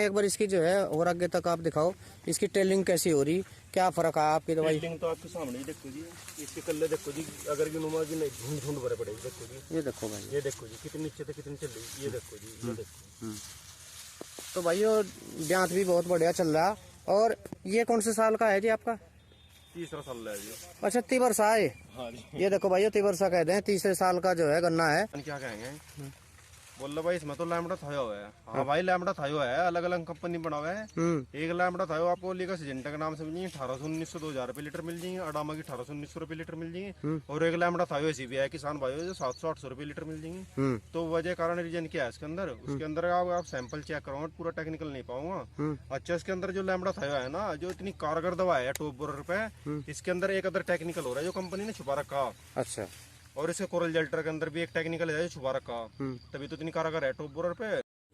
दिखाएंगे एक बार इसकी जो है और आगे तक आप दिखाओ इसकी टेलिंग कैसी हो रही, क्या फर्क है आपकी दवाई। टेलिंग तो आपके सामने ही देखो जी, इसके कल्ले देखो जी, अगर की नुमा की नहीं झुंड झुंड भरे पड़ेगी। देखो जी, ये देखो भाई, ये देखो जी कितनी नीचे से कितनी चल रही, ये देखो जी, ये देखो। तो भाइयों ब्यांत भी बहुत बढ़िया चल रहा। और ये कौन से साल का है जी आपका? तीसरा साल है जी। अच्छा तिबरसा है। हाँ जी, ये देखो भाइयों तिबरसा कहते हैं, तीसरे साल का जो है गन्ना है। क्या कहेंगे, बोल लो भाई इसमें तो लैम्बडा था हुआ है। हाँ भाई लैम्बडा था हुआ है, अलग अलग कंपनी बना हुआ है। एक लैम्बडा था आपको लीगा सिजेंटा के नाम से मिल जाएंगे 1800-1900 2000 रुपए लीटर मिल जाएंगे। अडामा की 1800-1900 रुपए लीटर मिल जाएंगे। और एक लैम्बडा था ऐसी भी है किसान भाई जो 700-800 रुपए लीटर मिल जाएंगे। तो वजह कारण रीजन क्या है इसके अंदर, उसके अंदर आप सैंपल चेक करो, पूरा टेक्निकल नहीं पाऊंगा। अच्छा इसके अंदर जो लैम्बडा था है ना, जो इतनी कारगर दवा है टॉप बोरर पे, इसके अंदर एक अदर टेक्निकल हो रहा है जो कंपनी ने छुपा रखा। अच्छा, और इसके कोरल जेल्टर के अंदर भी एक टेक्निकल है जो छुपा रखा, तभी तो इतनी कारगर है टॉप बोरर पे।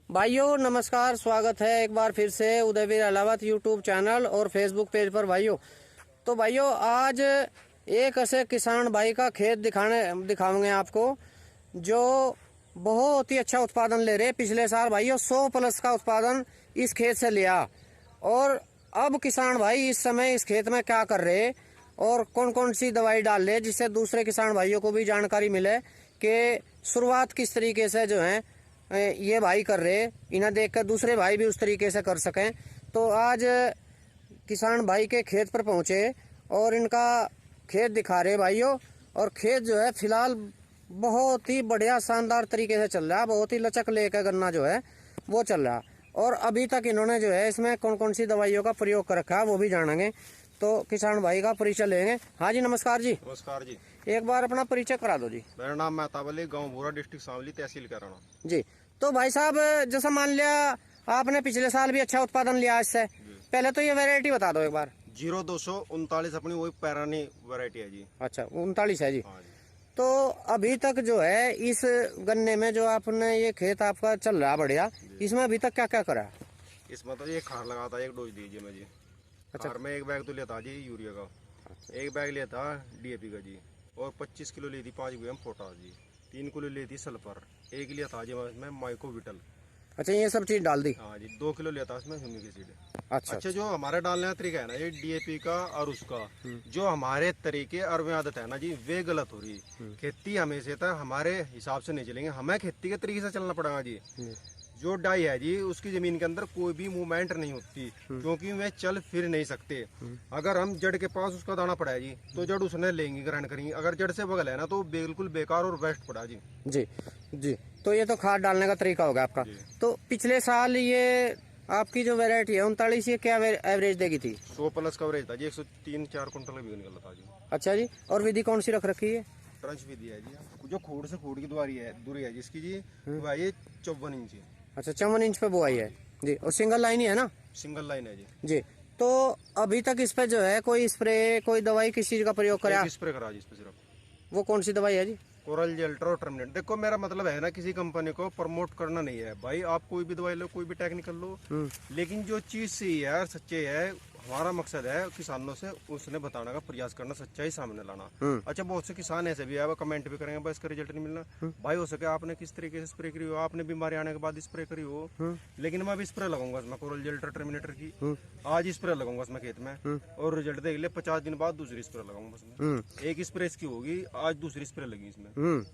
भाइयों नमस्कार, स्वागत है एक बार फिर से उदयवीर अहलावत यूट्यूब चैनल और फेसबुक पेज पर। भाइयों तो भाइयों आज एक ऐसे किसान भाई का खेत दिखाएंगे आपको जो बहुत ही अच्छा उत्पादन ले रहे। पिछले साल भाइयों 100+ का उत्पादन इस खेत से लिया। और अब किसान भाई इस समय इस खेत में क्या कर रहे और कौन कौन सी दवाई डाल रहे, जिससे दूसरे किसान भाइयों को भी जानकारी मिले कि शुरुआत किस तरीके से जो है ये भाई कर रहे, इन्हें देखकर दूसरे भाई भी उस तरीके से कर सकें। तो आज किसान भाई के खेत पर पहुंचे और इनका खेत दिखा रहे भाइयों। और खेत जो है फिलहाल बहुत ही बढ़िया शानदार तरीके से चल रहा है, बहुत ही लचक लेकर गन्ना जो है वो चल रहा। और अभी तक इन्होंने जो है इसमें कौन कौन सी दवाइयों का प्रयोग कर रखा है वो भी जानेंगे। तो किसान भाई का परिचय लेंगे। हाँ जी नमस्कार जी। नमस्कार जी, एक बार अपना परिचय करा दो जी। मेरा नाम मेहताब अली, गाँव भूरा, डिस्ट्रिक्ट शामली, तहसील कराना जी। तो भाई साहब जैसा मान लिया आपने पिछले साल भी अच्छा उत्पादन लिया इससे, पहले तो ये वैरायटी बता दो एक बार। 0239 अपनी वही पैरानी वैरायटी है जी। अच्छा 39 है जी। हाँ जी। तो अभी तक जो है इस गन्ने में जो आपने ये खेत आपका चल रहा बढ़िया, इसमें अभी तक क्या क्या करा? इसमें तो ये खार लगा था, एक डोज दीजिए मैं जी। अच्छा। खार में एक बैग तो लिया था जी यूरिया का, एक बैग लिया था डीएपी का जी, और 25 किलो ली थी 5 ग्राम पोटास जी, 3 किलो ली थी सल्फर, एक लिया था जी मैं माइकोविटल। अच्छा ये सब चीज डाल दी। हाँ जी, 2 किलो लिया था इसमें ह्यूमिक एसिड। अच्छा जो हमारे डालने का तरीका है ना ये डीएपी का और उसका जो हमारे तरीके और वे आदत है ना जी, वे गलत हो रही। खेती हमेशा तक हमारे हिसाब से नहीं चलेंगे, हमें खेती के तरीके से चलना पड़ेगा जी। जो डाई है जी उसकी जमीन के अंदर कोई भी मूवमेंट नहीं होती, क्योंकि वे चल फिर नहीं सकते। अगर हम जड़ के पास उसका दाना पड़ा है जी तो जड़ उसने लेंगी, ग्रहण करेंगी। अगर जड़ से बगल है ना तो बिल्कुल बेकार और वेस्ट पड़ा जी। जी जी। तो ये तो खाद डालने का तरीका होगा आपका। तो पिछले साल ये आपकी जो वैरायटी है 39, ये क्या एवरेज देगी थी? 100+ का एवरेज था जी, 103-4 कुंटल का भी निकला था जी। अच्छा जी। और विधि कौन सी रख रखी है? ट्रंच विधि है जी, जो खोड़ से खोड़ की दूरी है जिसकी जी वो है 54 इंच। अच्छा 54 इंच पे बुआई है जी। और सिंगल लाइन ही है ना? सिंगल लाइन है जी। जी। तो अभी तक इस पे जो है कोई स्प्रे कोई दवाई किस चीज का प्रयोग करा? स्प्रे करा जी इस पे सिर्फ। वो कौन सी दवाई है जी? कोरल जेल्टर और टर्मिनेट। देखो मेरा मतलब है ना किसी कंपनी को प्रमोट करना नहीं है भाई, आप कोई भी दवाई लो, कोई भी टेक्निकल लो, लेकिन जो चीज सही है और सच्चे है, हमारा मकसद है किसानों से उसने बताने का प्रयास करना, सच्चाई सामने लाना। अच्छा बहुत से किसान ऐसे भी है वो कमेंट भी करेंगे भाई इसका रिजल्ट नहीं मिलना। भाई हो सके आपने किस तरीके से स्प्रे करी हो, आपने बीमारी आने के बाद स्प्रे करी हो, लेकिन मैं अभी स्प्रे लगाऊंगा इसमें कोरल जेल्टर टर्मिनेटर की। आज स्प्रे लगाऊंगा इसमें खेत में और रिजल्ट देख ले, 50 दिन बाद दूसरी स्प्रे लगाऊंगा इसमें। एक स्प्रे इसकी होगी, आज दूसरी स्प्रे लगी इसमें।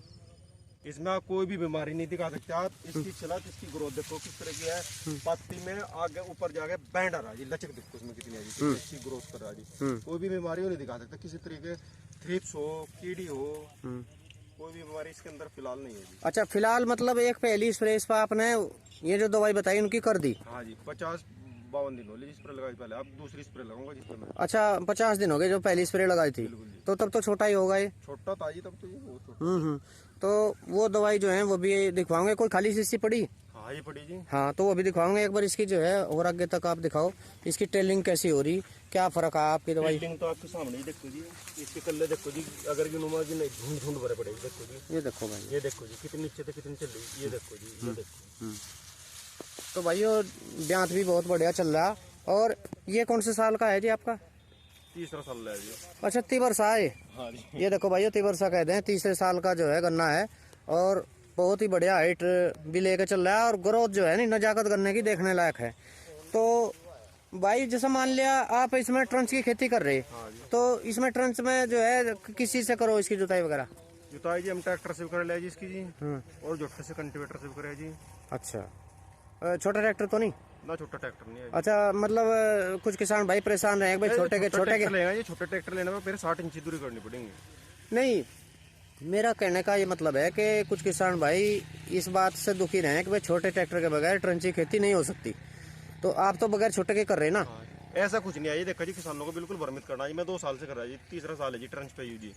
इसमें आप कोई भी बीमारी नहीं दिखा सकते। आप इसकी छलत, इसकी ग्रोथ देखो किस तरह की है, पत्ती में आगे ऊपर जाके बैंड आ रहा जी, लचक देखो इसमें कितनी है जी, इसकी ग्रोथ कर रहा जी। कोई भी बीमारी नहीं दिखा सकता, किसी तरीके थ्रिप्स हो, कीड़ी हो, कोई भी बीमारी इसके अंदर फिलहाल नहीं है जी। अच्छा फिलहाल मतलब एक पहली स्प्रे इस पर आपने ये जो दवाई बताई उनकी कर दी? हाँ जी, 50-52 दिन हो गए स्प्रे लगाई पहले, अब दूसरी स्प्रे लगाऊंगा जिसमें मैं। अच्छा 50 दिन हो गए जो पहली स्प्रे लगाई थी, तो तब तो छोटा ही होगा ये। छोटा था जी तब तो, ये बहुत छोटा। तो वो दवाई जो है वो भी दिखवाओगे, कोई खाली शीशी पड़ी? हाँ ये पड़ी जी। हाँ तो वो भी दिखवाओगे एक बार इसकी जो है और आगे तक आप दिखाओ इसकी टेलिंग कैसी हो रही, क्या फर्क है आपकी दवाई। टेलिंग तो आपके सामने ही देखो जी, इसके कल्ले देखो जी, अगर की नुमा की नहीं झुंड झुंड भरे पड़ेगी। देखो जी, ये देखो भाई, ये देखो जी कितनी नीचे से कितनी चल रही, ये देखो जी, ये देखो। तो भाइयों ब्यांत भी बहुत बढ़िया चल रहा। और ये कौन से साल का है जी आपका? तीसरा साल है जी। अच्छा तिबरसा है। हाँ जी। ये देखो भाइयों तिबरसा कहते हैं, तीसरे साल का जो है गन्ना है और बहुत ही बढ़िया हाइट भी लेके चल रहा है। और ग्रोथ जो है ना नजाकत गन्ने की देखने लायक है। तो भाई जैसे मान लिया आप इसमें ट्रंच की खेती कर रहे हाँ जी। तो इसमें ट्रंच में जो है किस चीज से करो इसकी जुताई वगैरह? जुताई जी हम ट्रैक्टर से भी कर लिया जी इसकी जी, और जोटे से कल्टीवेटर से भी करे जी। अच्छा, छोटा ट्रैक्टर तो नहीं? ना छोटा ट्रैक्टर नहीं है। अच्छा, मतलब कुछ किसान भाई परेशान रहे भाई छोटे के लेगा ये छोटे ट्रैक्टर लेने में फिर 60 इंच दूरी करनी पड़ेगी। नहीं, मेरा कहने का ये मतलब है कि कुछ किसान भाई इस बात से दुखी रहे हैं कि भाई छोटे ट्रैक्टर के बगैर ट्रंच की खेती नहीं हो सकती, तो आप तो बगैर छोटे के कर रहे हैं ना? हाँ, ऐसा कुछ नहीं है जी। देखो जी किसानों को बिल्कुल भ्रमित करना जी। मैं 2 साल से कर रहा जी, तीसरा साल है जी ट्रंच पे जी।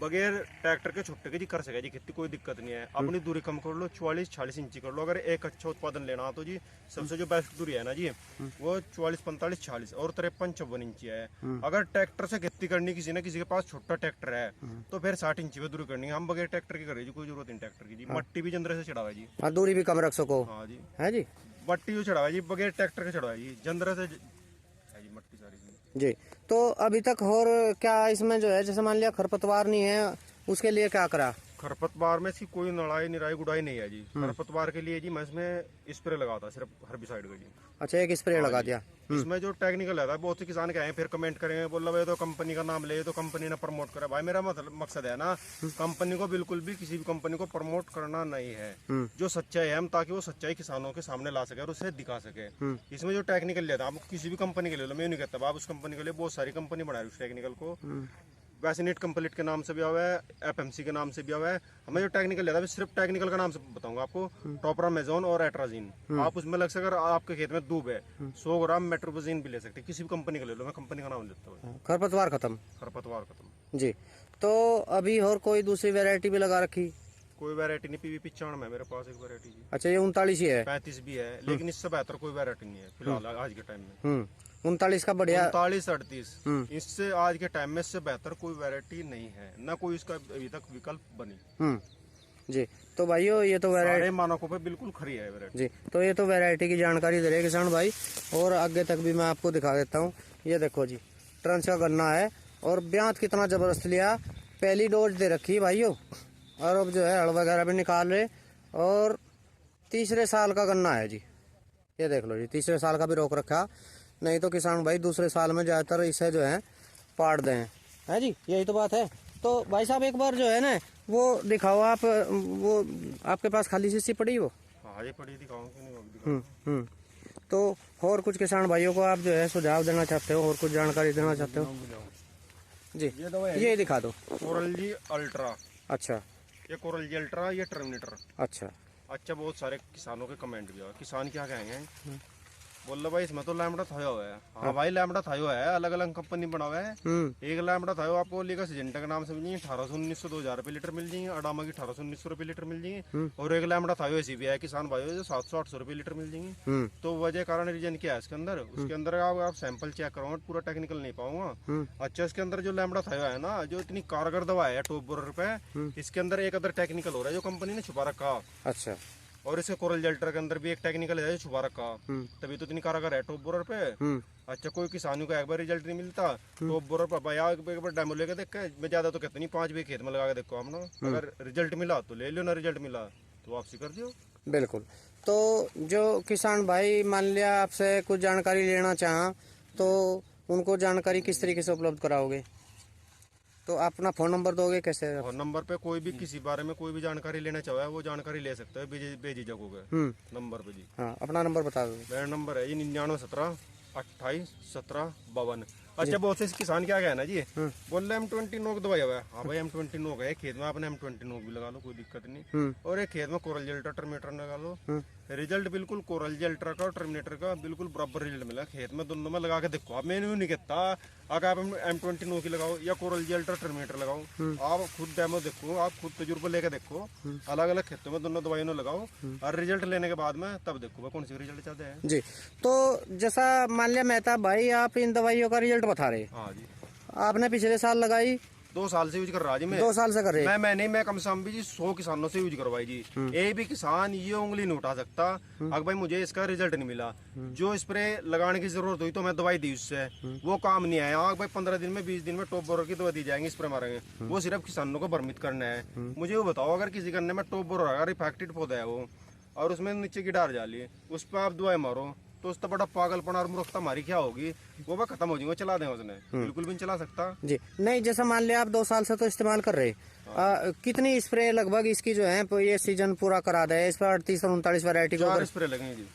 बगैर ट्रैक्टर के छोटे के जी कर सके जी खेती, कोई दिक्कत नहीं है। अपनी दूरी कम कर लो, 44-46 इंची कर लो। अगर एक अच्छा उत्पादन लेना हो तो जी सबसे जो बेस्ट दूरी है ना जी वो 44-45-46 और 53-54 इंची है। अगर ट्रैक्टर से खेती करनी किसी ने, किसी के पास छोटा ट्रैक्टर है तो फिर 60 इंची पे दूरी करनी है। हम बगैर ट्रैक्टर की करे जी, कोई जरूरत नहीं ट्रैक्टर की जी। मट्टी भी जंदरे से चढ़ावा जी। हाँ, दूरी भी कम रख सको। हाँ जी, है जी। मट्टी जो चढ़ावा जी बगैर ट्रैक्टर के चढ़ावा जी, जंदरे से है जी मट्टी सारी जी। तो अभी तक और क्या इसमें जो है, जैसे मान लिया खरपतवार नहीं है उसके लिए क्या करा? खरपतवार में इसकी कोई लड़ाई निराई गुड़ाई नहीं है जी। खरपतवार के लिए जी मैं इसमें स्प्रे लगाता सिर्फ हर्बिसाइड का जी। अच्छा, एक स्प्रे लगा दिया। इसमें जो टेक्निकल है, बहुत से किसान कहे फिर कमेंट करेंगे, बोला भाई तो कंपनी का नाम ले, तो कंपनी ने प्रमोट करा। भाई मेरा मतलब मकसद है ना, कंपनी को बिल्कुल भी किसी भी कंपनी को प्रमोट करना नहीं है। जो सच्चाई है हम ताकि वो सच्चाई किसानों के सामने ला सके और उसे दिखा सके। इसमें जो टेक्निकल लेता है, आप किसी भी कंपनी के ले लो, मैं नहीं कहता आप उस कंपनी के लिए बहुत सारी कंपनी बना रही है उस टेक्निकल को। वैसे नीट कंप्लीट के नाम से भी हुआ है, एफएमसी के नाम से भी हुआ है। हमें जो टेक्निकल लेता है सिर्फ टेक्निकल का नाम से बताऊंगा आपको, टॉपरामेजोन और एट्राजीन। आप उसमें लग सके, अगर आपके खेत में दूब है 100 ग्राम मेट्रोपोजीन भी ले सकते, किसी भी कंपनी का ले लो, मैं कंपनी का नाम लेता हूँ। खरपतवार खत्म। खरपतवार खत्म जी। तो अभी और कोई दूसरी वैरायटी भी लगा रखी? कोई वैरायटी नहीं, PV 95 है मेरे पास एक वैरायटी जी। अच्छा, ये 39 ही है? 35 भी है, लेकिन इससे बेहतर कोई वैरायटी नहीं है फिलहाल आज के टाइम में। 39 का बढ़िया। 39-38 इससे आज के टाइम में इससे बेहतर कोई वैरायटी नहीं है, ना कोई इसका अभी तक विकल्प बनी। जी। तो भाइयों ये तो वैरायटी मानकों पे बिल्कुल खरी है वैरायटी जी। तो ये तो वैरायटी की जानकारी दे रहे किसान भाई, और आगे तक भी मैं आपको दिखा देता हूँ। ये देखो जी, ट्रंच का गन्ना है और ब्यांत कितना जबरदस्त लिया। पहली डोज दे रखी भाइयों, और अब जो है हड़ वगैरह भी निकाल रहे, और तीसरे साल का गन्ना है जी। ये देख लो जी, तीसरे साल का भी रोक रखा, नहीं तो किसान भाई दूसरे साल में ज्यादातर इसे जो है पाड़ दें। है जी, यही तो बात है। तो भाई साहब एक बार जो है ना वो दिखाओ आप, वो आपके पास खाली शीशी पड़ी वो? हाँ ये पड़ी, दिखाऊं कि नहीं? तो और कुछ किसान भाइयों को आप जो है सुझाव देना चाहते हो और कुछ जानकारी देना चाहते हो जी? ये दिखा दो। कोरल जी अल्ट्रा। अच्छा, ये कोरल जी अल्ट्रा, ये टर्मिनेटर। अच्छा, बहुत सारे किसानों के कमेंट भी आए। किसान क्या कहेंगे, बोल लो भाई इसमें तो लैम्बडा था हुआ है। हाँ भाई लैम्बडा था हुआ है, अलग अलग कंपनी बना हुआ है। एक लैम्बडा था आपको लेगा सिजेंटा के नाम से मिल जाएंगे 1800-1900-2000 रुपए लीटर मिल जाएंगे। अडामा की 1800-1900 रुपए लीटर मिल जाएंगे। और एक लैम्बडा था ऐसी भी है किसान भाई जो 700-800 रुपए लीटर मिल जाएंगे। तो वजह कारण रीजन क्या है इसके अंदर, उसके अंदर आप सैंपल चेक करो, पूरा टेक्निकल नहीं पाऊंगा। अच्छा, इसके अंदर जो लैम्बडा था है ना, जो इतनी कारगर दवा है टॉप बोरर पे, इसके अंदर एक अदर टेक्निकल हो रहा है जो कंपनी ने छुपा रखा। अच्छा, और इसके कोरल जेल्टर के अंदर भी एक टेक्निकल है जो छुपा रखा, तभी तो इतनी कारगर है टॉप बोरर पे। अच्छा, कोई किसानों को एक बार रिजल्ट नहीं मिलता टॉप बोरर पर, भाई एक बार डेमो लेके देख, मैं ज्यादा तो कहता नहीं, 5 बीघे खेत में लगा के देखो हम ना, अगर रिजल्ट मिला तो ले लो, ना रिजल्ट मिला तो वापसी कर दियो। बिल्कुल। तो जो किसान भाई मान लिया आपसे कुछ जानकारी लेना चाह, तो उनको जानकारी किस तरीके से उपलब्ध कराओगे? तो अपना फोन नंबर दोगे कैसे? फोन नंबर पे कोई भी किसी बारे में कोई भी जानकारी लेना चाहे वो जानकारी ले सकता है बेझिझक होकर नंबर पे जी। हाँ, अपना नंबर बता दो। मेरा नंबर है ये 9917281752। अच्छा, बहुत से किसान क्या कहना जी, बोल रहे M20 नोक दवाई हुआ है। हाँ भाई M20 नोक है खेत में, आपने M20 नोक भी लगा लो, कोई दिक्कत नहीं। और एक खेत में कोरल जेल्टर टर्मिनेटर लगा लो, रिजल्ट बिल्कुल कोरल जेल्टर का और टर्मिनेटर का बिल्कुल बराबर रिजल्ट मिला खेत में, दोनों में लगा के देखो। आप मैंने नहीं कहता अगर आप M20 नोक लगाओ या कोरल जेल्टर टर्मिनेटर लगाओ, आप खुद डेमो देखो, आप खुद तजुर्बा लेके देखो, अलग अलग खेतों में दोनों दवाइयों लगाओ, और रिजल्ट लेने के बाद में तब देखो कौन सी रिजल्ट चाहते हैं जी। तो जैसा मान लिया मेहताब भाई, आप इन दवाइयों का रिजल्ट बता रहे। हाँ जी, आपने पिछले साल लगाई? 2 साल से यूज कर रहा जी मैं। 2 साल से कर रहे? मैं कम से कम भी जी 100 किसानों से यूज करवाई जी। एक भी किसान ये उंगली नहीं उठा सकता अगर भाई मुझे इसका रिजल्ट नहीं मिला। जो स्प्रे लगाने की जरूरत हुई तो मैं दवाई दी उससे, वो काम नहीं आया। भाई 15 दिन में 20 दिन में टॉप बोरर की दवा दी जाएंगी, स्प्रे मारेंगे, वो सिर्फ किसानों को भ्रमित करना है। मुझे वो बताओ, अगर किसी गन्ने में टॉप बोरर अगर इफेक्टेड पौधा है वो, और उसमें नीचे की डार जाली, उस पर आप दवाई मारो, तो उससे बड़ा पागलपन और मूर्खता हमारी क्या होगी, वो वह खत्म हो जाएगा, चला दें उसने, बिल्कुल भी नहीं चला सकता जी। नहीं, जैसा मान लिया आप 2 साल से तो इस्तेमाल कर रहे, कितनी स्प्रे लगभग इसकी जो है ये सीजन पूरा करा दे, इस पर 38 और 39 वैरायटी को 4 स्प्रे लगेंगे जी।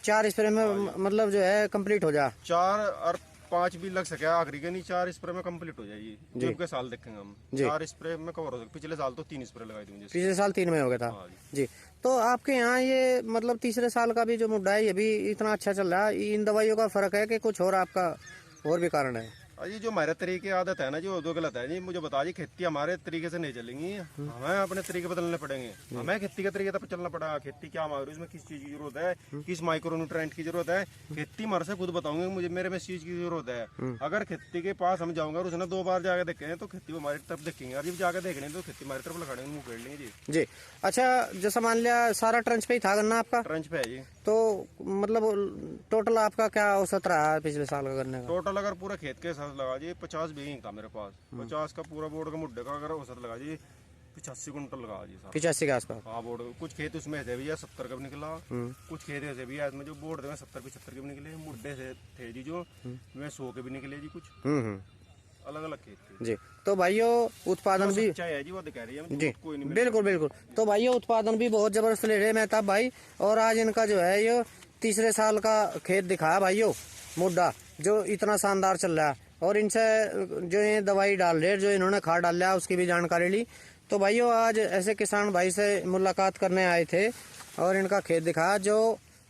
4 स्प्रे में मतलब जो है कंप्लीट हो जा, 4 और 5 भी लग सके आखिरी के, नहीं 4 स्प्रे में कंप्लीट हो जाएगी। जब के साल देखेंगे हम 4 स्प्रे में कवर हो सकते। पिछले साल तो 3 स्प्रे लगाई थी मुझे, पिछले साल 3 में हो गया था जी। तो आपके यहाँ ये मतलब तीसरे साल का भी जो मुद्दा है ये भी इतना अच्छा चल रहा है, इन दवाइयों का फर्क है कि कुछ और आपका और भी कारण है? ये जो हमारे तरीके आदत है ना, जो दो गलत है जी। मुझे बता जी, खेती हमारे तरीके से नहीं चलेंगी, हमें अपने तरीके बदलने पड़ेंगे। हमें खेती के तरीके पर चलना पड़ेगा। खेती क्या मांग रही है, उसमें किस चीज की जरूरत है, किस माइक्रो न्यूट्रिएंट की जरूरत है, खेती हमारे से खुद बताऊंगे मुझे मेरे में इस चीज की जरूरत है। अगर खेती के पास हम जाऊंगा और उसने 2 बार जाकर देखे तो खेती हमारी तरफ देखेंगे, और जब जाकर देख लेंगे तो खेती हमारी तरफ लगाएंगे, मुंह फेर लेंगे जी। जी। अच्छा, जैसा मान लिया सारा ट्रंच पे ही था गन्ना आपका? ट्रंच पे है जी। तो मतलब टोटल आपका क्या औसत रहा है पिछले साल का गन्ने का? टोटल अगर पूरा खेत के साथ लगा जी 50 बीघे था मेरे पास। 50 का पूरा बोर्ड का मुड्डे का अगर औसत लगा जी 85 कुंटल लगा जी साहब। 85 के आसपास? हाँ, बोर्ड कुछ खेत उसमें ऐसे भी है 70 का भी निकला, कुछ खेत ऐसे भी है इसमें जो बोर्ड में 70-75 के भी निकले। मुड्डे से थे जी जो में 100 के भी निकले जी, कुछ अलग अलग खेत थे जी। तो भाइयों उत्पादन भी सच्चाई है जी, वो दिखा रही है जी, कोई नहीं। बिल्कुल बिल्कुल। तो भाइयों उत्पादन भी बहुत जबरदस्त ले रहे मेहताब भाई, और आज इनका जो है ये तीसरे साल का खेत दिखाया भाइयों, मुड्डा जो इतना शानदार चल रहा है, और इनसे जो ये दवाई डाल रहे, जो इन्होंने खाद डाल लिया उसकी भी जानकारी ली। तो भाइयों आज ऐसे किसान भाई से मुलाकात करने आए थे और इनका खेत दिखाया जो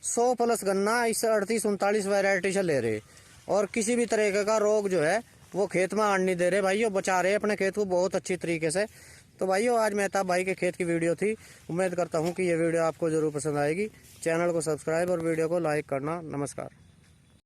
100+ गन्ना इस 38-39 वैरायटी से ले रहे, और किसी भी तरीके का रोग जो है वो खेत में आने नहीं दे रहे भाइयों, बचा रहे अपने खेत को बहुत अच्छी तरीके से। तो भाइयों आज मेहताब भाई के खेत की वीडियो थी, उम्मीद करता हूँ कि ये वीडियो आपको जरूर पसंद आएगी। चैनल को सब्सक्राइब और वीडियो को लाइक करना। नमस्कार।